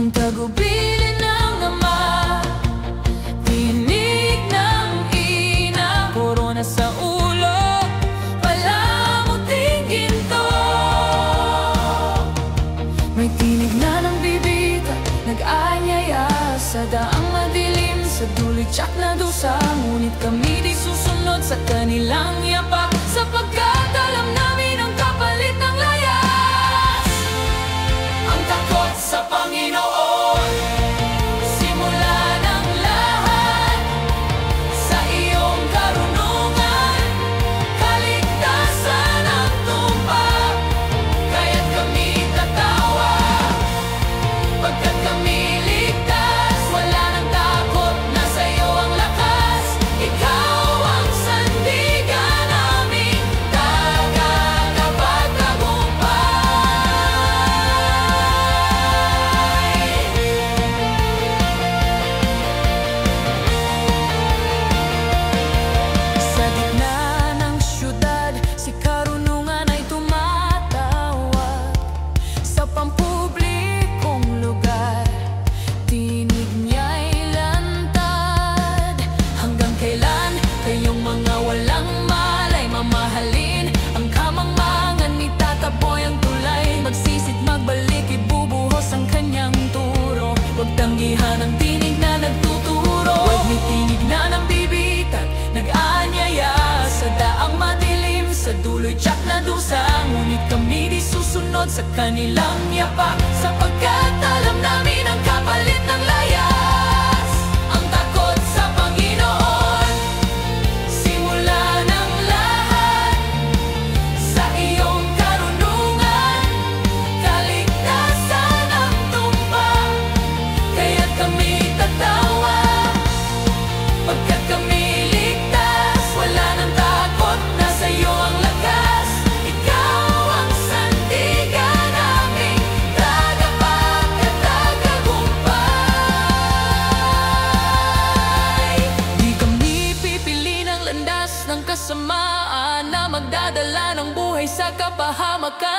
Ang tagubilin ng Ama, tinig ng ina, korona sa ulo, palamuting ginto. May tinig na ng bibita, nag-aanyaya sa daang madilim, sa duloy tiyak na dusa. Ngunit kami di susunod sa kanilang yapak, sapagkat alam namin ang kapalit ng layas. Ang takot sa Panginoon, simula ng lahat. Sa iyong karunungan, kaligtasan ang tumpak. Kaya't kami tatawa, pagkat kami ligtas. Wala nang takot, nasa iyo ang lakas. Ikaw ang sandigan namin, tagapagtagumpay. Sa gitna ng syudad, si karunungan ay tumatawag. Sa pampublikong lugar, tinig niya'y lantad. Hanggang kailan kayong mga walang malay mamahalin? Ang kamangmangan ni tataboy ang tulay. Magsisit magbalik, ibubuhos ang kanyang turo. Huwag tanggihan ang tinig na nagtuturo. Huwag may tinig na ng bibitag, nag-aanyaya sa daang madilim, sa duloy tiyak na dusa. Ngunit kami di susunod sa kanilang yapak, sapagkat alam namin ang kapalit ng layas. Ang takot sa Panginoon, simula ng lahat. Sa iyong karunungan, kaligtasan ang tumpak. Kaya't kami tatawa, pagkat kami ligtas. Wala nang takot, nasa iyo ang lakas. Ikaw ang sandigan namin, tagapagtagumpay. Di kami pipili ng landas ng kasamaan na magdadala ng buhay sa kapahamakan.